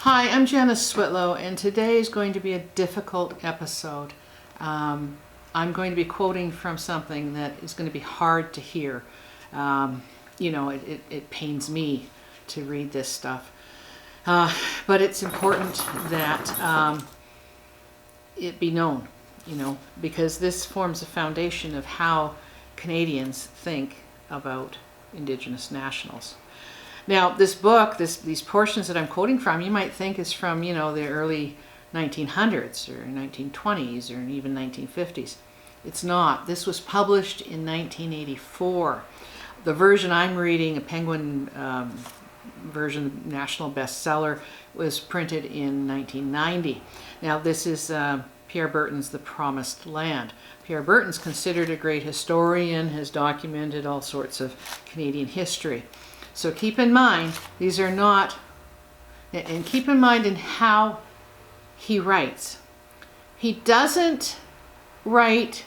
Hi, I'm Janice Switlo, and today is going to be a difficult episode. I'm going to be quoting from something that is going to be hard to hear. It pains me to read this stuff. But it's important that it be known, because this forms a foundation of how Canadians think about Indigenous nationals. Now, this book, these portions that I'm quoting from, you might think is from, the early 1900s or 1920s or even 1950s. It's not. This was published in 1984. The version I'm reading, a Penguin version, national bestseller, was printed in 1990. Now, this is Pierre Berton's The Promised Land. Pierre Berton's considered a great historian, has documented all sorts of Canadian history. So keep in mind, these are not, and keep in mind in how he writes. He doesn't write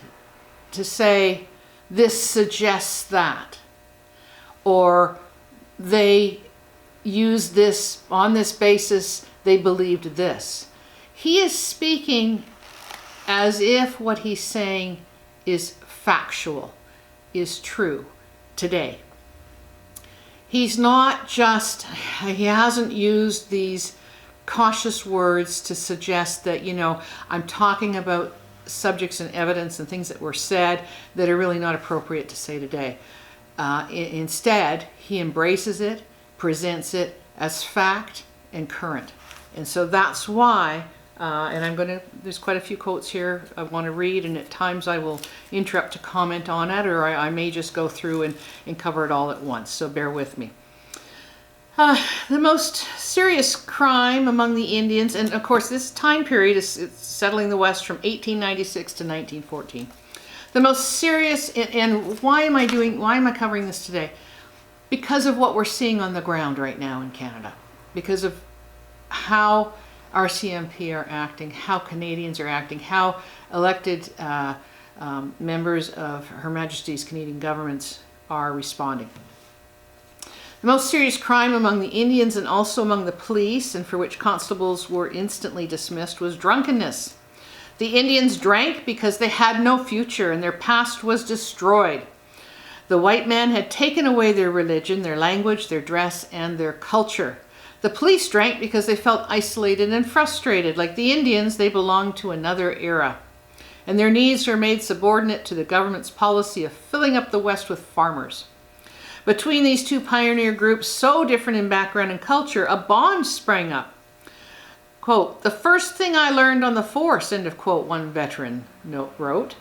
to say, this suggests that, or they use this, on this basis, they believed this. He is speaking as if what he's saying is factual, is true today. He's not just, he hasn't used these cautious words to suggest that, I'm talking about subjects and evidence and things that were said that are really not appropriate to say today. Instead, he embraces it, presents it as fact and current. And so that's why, and there's quite a few quotes here I want to read, and at times I will interrupt to comment on it, or I may just go through and cover it all at once, so bear with me. The most serious crime among the Indians, and of course this time period is settling the West from 1896 to 1914. The most serious, and why am I covering this today? Because of what we're seeing on the ground right now in Canada. Because of how RCMP are acting, how Canadians are acting, how elected members of Her Majesty's Canadian governments are responding. The most serious crime among the Indians and also among the police, and for which constables were instantly dismissed, was drunkenness. The Indians drank because they had no future and their past was destroyed. The white man had taken away their religion, their language, their dress, and their culture. The police drank because they felt isolated and frustrated. Like the Indians, they belonged to another era, and their needs were made subordinate to the government's policy of filling up the West with farmers. Between these two pioneer groups, so different in background and culture, a bond sprang up. Quote, "The first thing I learned on the force," end of quote, one veteran wrote,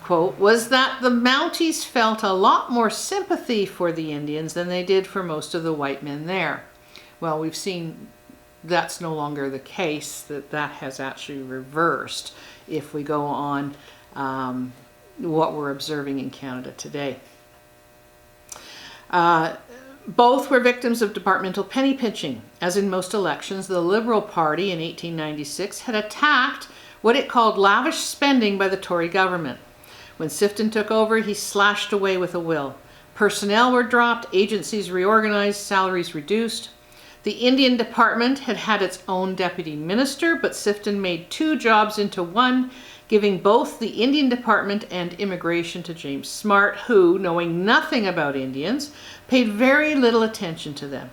quote, "was that the Mounties felt a lot more sympathy for the Indians than they did for most of the white men there." Well, we've seen that's no longer the case, that has actually reversed if we go on what we're observing in Canada today. Both were victims of departmental penny pinching. As in most elections, the Liberal Party in 1896 had attacked what it called lavish spending by the Tory government. When Sifton took over, he slashed away with a will. Personnel were dropped, agencies reorganized, salaries reduced. The Indian Department had had its own deputy minister, but Sifton made two jobs into one, giving both the Indian Department and immigration to James Smart, who, knowing nothing about Indians, paid very little attention to them.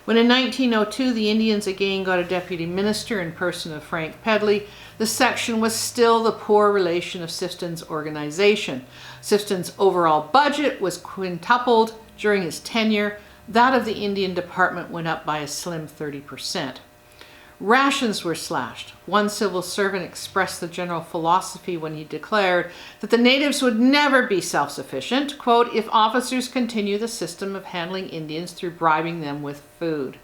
When in 1902 the Indians again got a deputy minister in person of Frank Pedley, the section was still the poor relation of Sifton's organization. Sifton's overall budget was quintupled during his tenure. That of the Indian Department went up by a slim 30%. Rations were slashed. One civil servant expressed the general philosophy when he declared that the natives would never be self-sufficient, quote, "if officers continue the system of handling Indians through bribing them with food."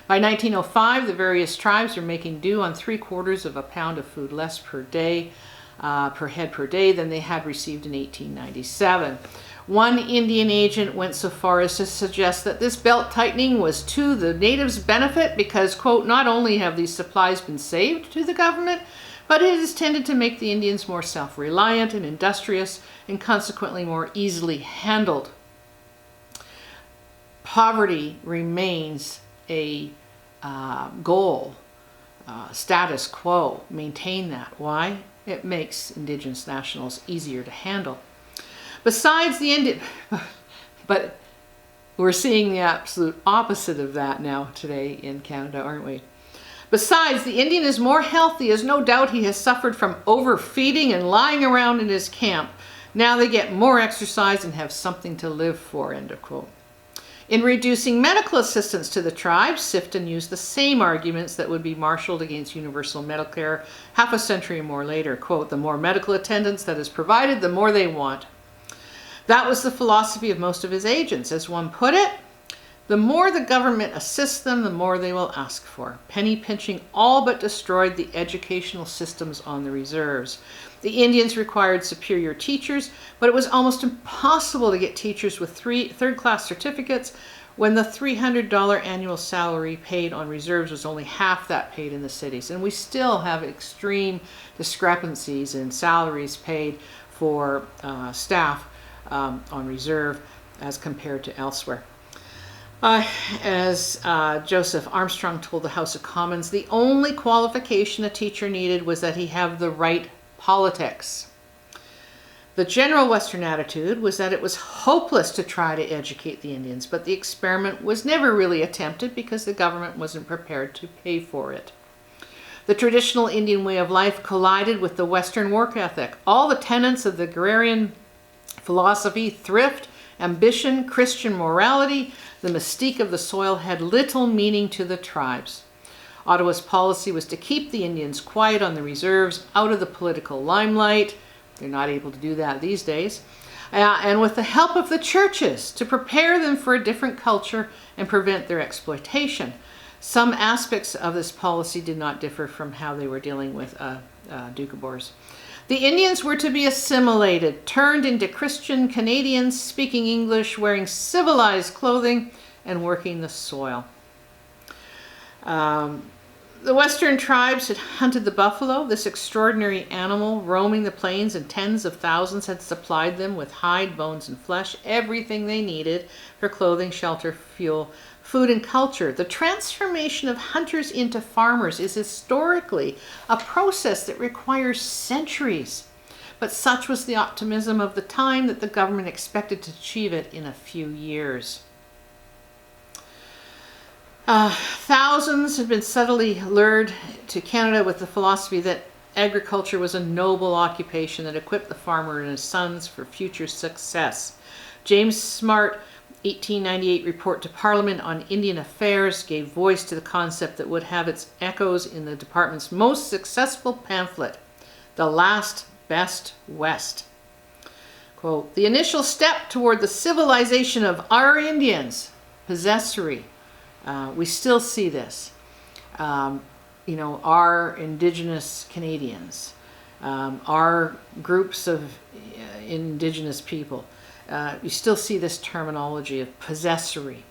By 1905, the various tribes were making do on 3/4 of a pound of food less per head per day than they had received in 1897. One Indian agent went so far as to suggest that this belt tightening was to the natives' benefit because, quote, "not only have these supplies been saved to the government, but it has tended to make the Indians more self-reliant and industrious and consequently more easily handled." Poverty remains a goal, status quo, maintain that. Why? It makes Indigenous nationals easier to handle. Besides the but we're seeing the absolute opposite of that now today in Canada, aren't we? Besides, the Indian is more healthy, as no doubt he has suffered from overfeeding and lying around in his camp. Now they get more exercise and have something to live for, end of quote. In reducing medical assistance to the tribes, Sifton used the same arguments that would be marshaled against universal medical care half a century or more later. Quote, the more medical attendance that is provided, the more they want. That was the philosophy of most of his agents. As one put it, the more the government assists them, the more they will ask for. Penny pinching all but destroyed the educational systems on the reserves. The Indians required superior teachers, but it was almost impossible to get teachers with third-class certificates when the $300 annual salary paid on reserves was only half that paid in the cities. And we still have extreme discrepancies in salaries paid for staff on reserve as compared to elsewhere. As Joseph Armstrong told the House of Commons, the only qualification a teacher needed was that he have the right politics. The general Western attitude was that it was hopeless to try to educate the Indians, but the experiment was never really attempted because the government wasn't prepared to pay for it. The traditional Indian way of life collided with the Western work ethic. All the tenets of the agrarian philosophy, thrift, ambition, Christian morality, the mystique of the soil had little meaning to the tribes. Ottawa's policy was to keep the Indians quiet on the reserves, out of the political limelight. They're not able to do that these days. And with the help of the churches to prepare them for a different culture and prevent their exploitation. Some aspects of this policy did not differ from how they were dealing with Doukhobors. The Indians were to be assimilated, turned into Christian Canadians, speaking English, wearing civilized clothing, and working the soil. The Western tribes had hunted the buffalo. This extraordinary animal roaming the plains in tens of thousands had supplied them with hide, bones, and flesh, everything they needed for clothing, shelter, fuel, food, and culture. The transformation of hunters into farmers is historically a process that requires centuries. But such was the optimism of the time that the government expected to achieve it in a few years. Thousands had been subtly lured to Canada with the philosophy that agriculture was a noble occupation that equipped the farmer and his sons for future success. James Smart 1898 report to Parliament on Indian Affairs gave voice to the concept that would have its echoes in the department's most successful pamphlet, The Last Best West. Quote, the initial step toward the civilization of our Indians, possessory. We still see this. Our Indigenous Canadians, our groups of Indigenous people. You still see this terminology of possessory.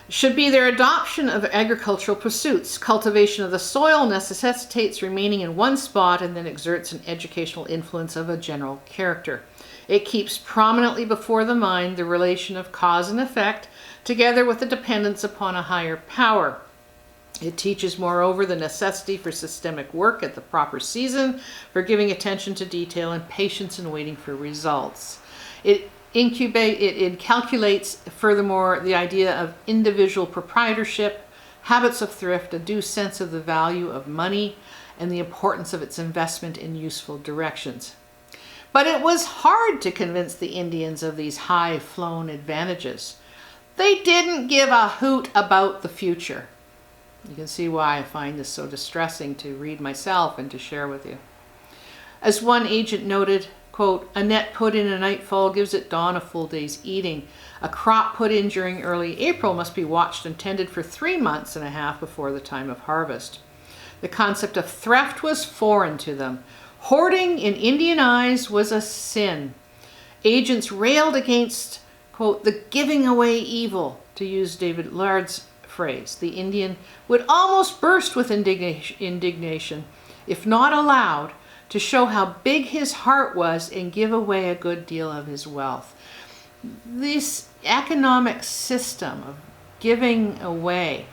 Should be their adoption of agricultural pursuits. Cultivation of the soil necessitates remaining in one spot and then exerts an educational influence of a general character. It keeps prominently before the mind the relation of cause and effect, together with the dependence upon a higher power. It teaches, moreover, the necessity for systemic work at the proper season, for giving attention to detail and patience in waiting for results. It calculates, furthermore, the idea of individual proprietorship, habits of thrift, a due sense of the value of money, and the importance of its investment in useful directions. But it was hard to convince the Indians of these high-flown advantages. They didn't give a hoot about the future. You can see why I find this so distressing to read myself and to share with you. As one agent noted, quote, a net put in a nightfall gives at dawn a full day's eating. A crop put in during early April must be watched and tended for 3 months and a half before the time of harvest. The concept of theft was foreign to them. Hoarding in Indian eyes was a sin. Agents railed against, quote, the giving away evil, to use David Lard's phrase. The Indian would almost burst with indignation, if not allowed, to show how big his heart was and give away a good deal of his wealth. This economic system of giving away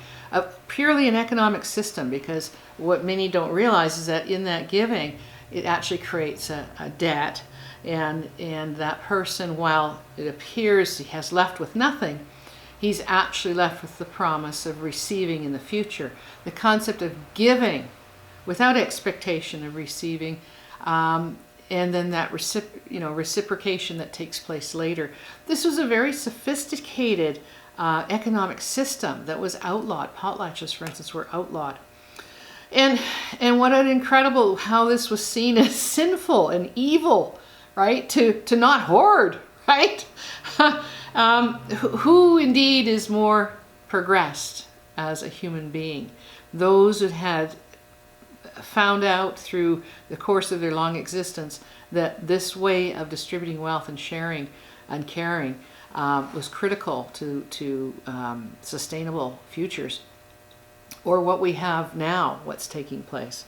purely an economic system, because what many don't realize is that in that giving, it actually creates a debt, and that person, while it appears he has left with nothing, he's actually left with the promise of receiving in the future. The concept of giving without expectation of receiving, and then that reciprocation that takes place later. This was a very sophisticated economic system that was outlawed. Potlatches, for instance, were outlawed. And what an incredible how this was seen as sinful and evil, right? To not hoard, right? Who indeed is more progressed as a human being? Those who had found out through the course of their long existence that this way of distributing wealth and sharing and caring was critical to sustainable futures, or what we have now, what's taking place.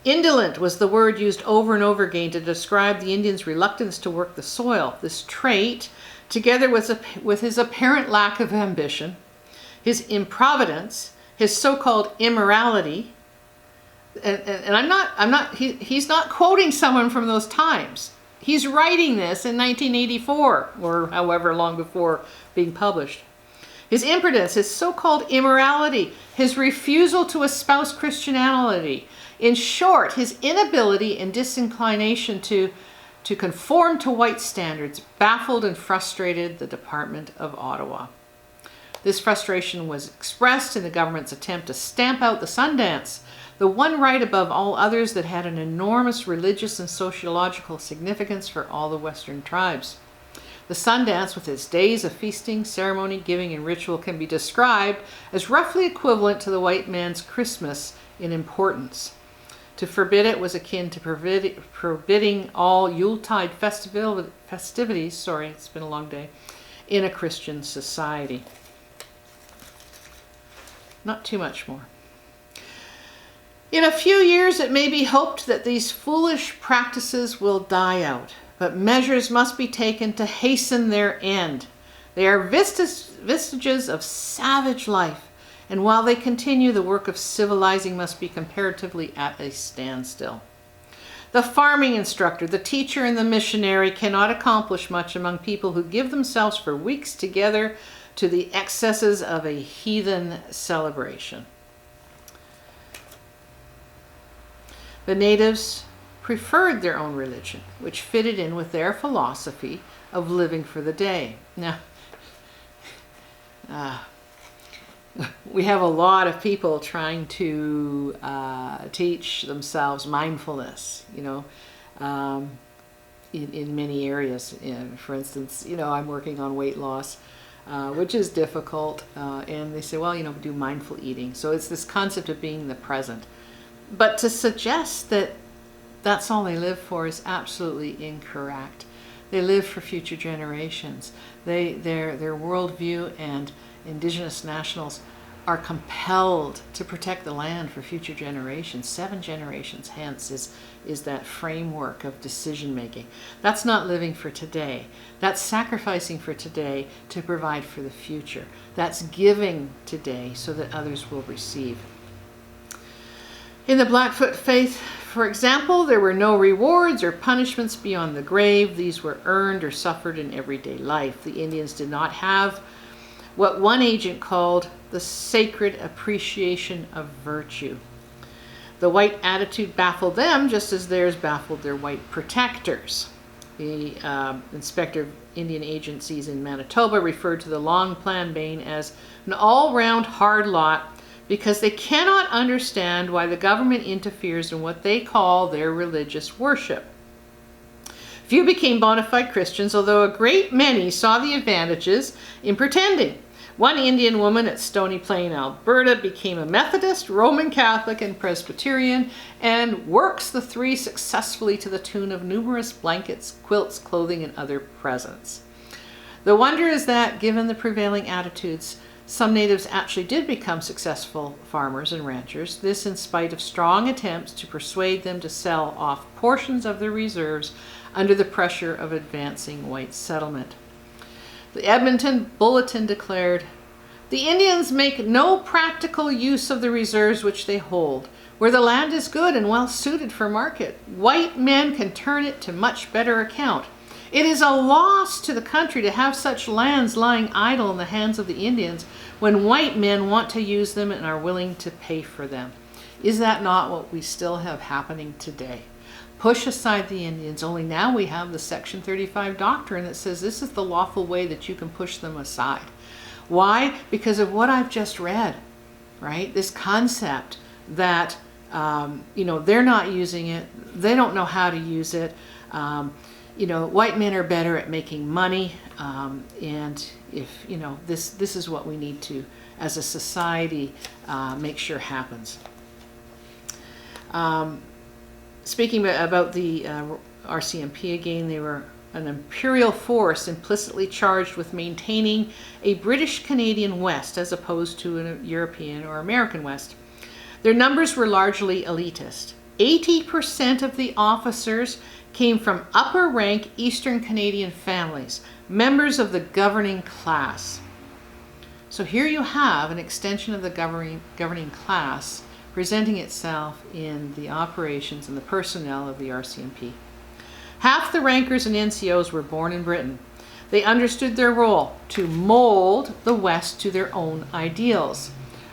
Indolent was the word used over and over again to describe the Indian's reluctance to work the soil. This trait, together with his apparent lack of ambition, his improvidence, his so-called immorality, and he's not quoting someone from those times. He's writing this in 1984, or however long before being published. His impotence, his so-called immorality, his refusal to espouse Christianity, in short, his inability and disinclination to conform to white standards baffled and frustrated the Department of Ottawa. This frustration was expressed in the government's attempt to stamp out the Sundance, the one rite above all others that had an enormous religious and sociological significance for all the Western tribes. The Sundance, with its days of feasting, ceremony, giving, and ritual, can be described as roughly equivalent to the white man's Christmas in importance. To forbid it was akin to forbidding all Yuletide festivities, it's been a long day, in a Christian society. Not too much more. In a few years, it may be hoped that these foolish practices will die out, but measures must be taken to hasten their end. They are vestiges of savage life, and while they continue, the work of civilizing must be comparatively at a standstill. The farming instructor, the teacher, and the missionary cannot accomplish much among people who give themselves for weeks together to the excesses of a heathen celebration. The natives preferred their own religion, which fitted in with their philosophy of living for the day. Now, we have a lot of people trying to teach themselves mindfulness, in many areas. For instance, I'm working on weight loss, which is difficult, and they say, well, do mindful eating. So it's this concept of being the present. But to suggest that that's all they live for is absolutely incorrect. They live for future generations. Their worldview and Indigenous nationals are compelled to protect the land for future generations. 7 generations hence is that framework of decision making. That's not living for today. That's sacrificing for today to provide for the future. That's giving today so that others will receive. In the Blackfoot faith, for example, there were no rewards or punishments beyond the grave. These were earned or suffered in everyday life. The Indians did not have what one agent called the sacred appreciation of virtue. The white attitude baffled them just as theirs baffled their white protectors. The inspector of Indian agencies in Manitoba referred to the Long Plan Bane as an all-round hard lot because they cannot understand why the government interferes in what they call their religious worship. Few became bona fide Christians, although a great many saw the advantages in pretending. One Indian woman at Stony Plain, Alberta, became a Methodist, Roman Catholic, and Presbyterian, and works the 3 successfully to the tune of numerous blankets, quilts, clothing, and other presents. The wonder is that, given the prevailing attitudes, some natives actually did become successful farmers and ranchers, this in spite of strong attempts to persuade them to sell off portions of their reserves under the pressure of advancing white settlement. The Edmonton Bulletin declared, The Indians make no practical use of the reserves which they hold. Where the land is good and well suited for market, white men can turn it to much better account. It is a loss to the country to have such lands lying idle in the hands of the Indians when white men want to use them and are willing to pay for them. Is that not what we still have happening today? Push aside the Indians, only now we have the Section 35 doctrine that says this is the lawful way that you can push them aside. Why? Because of what I've just read, right? This concept that, they're not using it, they don't know how to use it. White men are better at making money, and if, this is what we need to, as a society, make sure happens. Speaking about the RCMP again, they were an imperial force implicitly charged with maintaining a British Canadian West as opposed to a European or American West. Their numbers were largely elitist. 80% of the officers came from upper rank Eastern Canadian families, members of the governing class. So here you have an extension of the governing class presenting itself in the operations and the personnel of the RCMP. Half the rankers and NCOs were born in Britain. They understood their role to mold the West to their own ideals.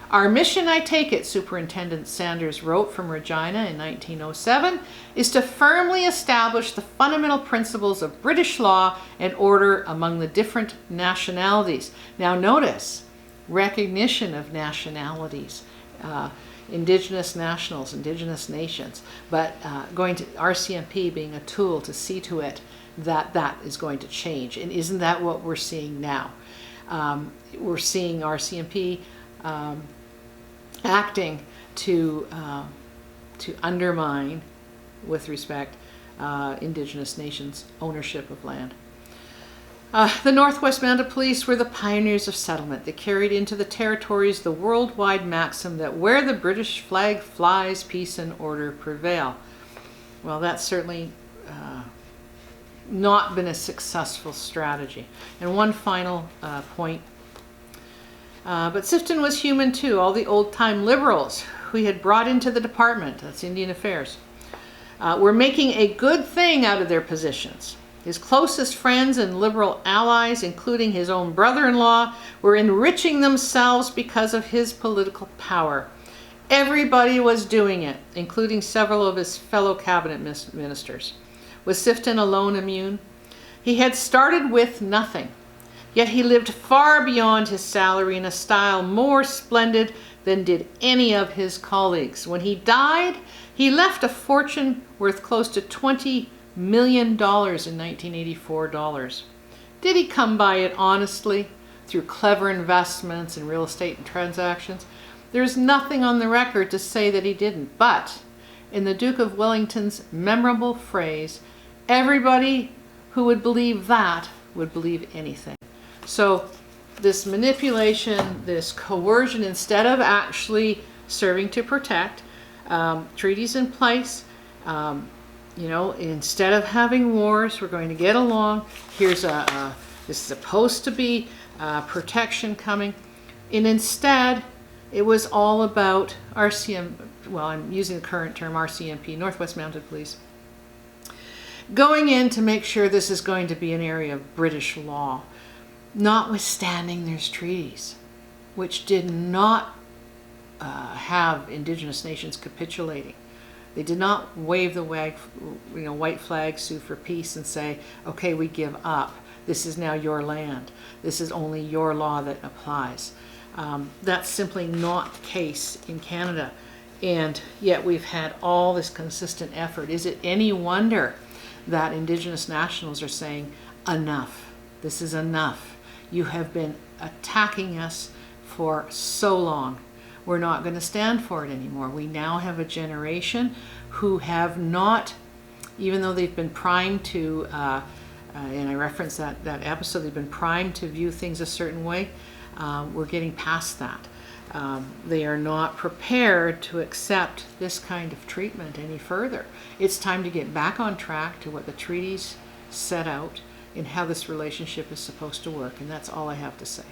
Our mission, I take it, Superintendent Sanders wrote from Regina in 1907, is to firmly establish the fundamental principles of British law and order among the different nationalities. Now notice, recognition of nationalities, Indigenous nationals, Indigenous nations, but going to RCMP being a tool to see to it that that is going to change. And isn't that what we're seeing now? We're seeing RCMP acting to undermine, with respect, Indigenous nations' ownership of land. The Northwest Mounted Police were the pioneers of settlement. They carried into the territories the worldwide maxim that where the British flag flies, peace and order prevail. Well, that's certainly not been a successful strategy. And one final point. But Sifton was human too. All the old-time liberals who he had brought into the department, that's Indian Affairs, were making a good thing out of their positions. His closest friends and liberal allies, including his own brother-in-law, were enriching themselves because of his political power. Everybody was doing it, including several of his fellow cabinet ministers. Was Sifton alone immune? He had started with nothing, yet he lived far beyond his salary in a style more splendid than did any of his colleagues. When he died, he left a fortune worth close to $20 million in 1984 dollars. Did he come by it honestly through clever investments in real estate and transactions? There's nothing on the record to say that he didn't, but in the Duke of Wellington's memorable phrase, everybody who would believe that would believe anything. So this manipulation, this coercion, instead of actually serving to protect, treaties in place, instead of having wars, we're going to get along. Here's this is supposed to be protection coming. And instead, it was all about I'm using the current term, RCMP, Northwest Mounted Police, going in to make sure this is going to be an area of British law, notwithstanding there's treaties, which did not have Indigenous nations capitulating. They did not wave the white flag, sue for peace, and say, okay, we give up. This is now your land. This is only your law that applies. That's simply not the case in Canada. And yet we've had all this consistent effort. Is it any wonder that Indigenous nationals are saying, enough. This is enough. You have been attacking us for so long. We're not going to stand for it anymore. We now have a generation who have not, even though they've been primed to, and I referenced that episode, they've been primed to view things a certain way. We're getting past that. They are not prepared to accept this kind of treatment any further. It's time to get back on track to what the treaties set out and how this relationship is supposed to work. And that's all I have to say.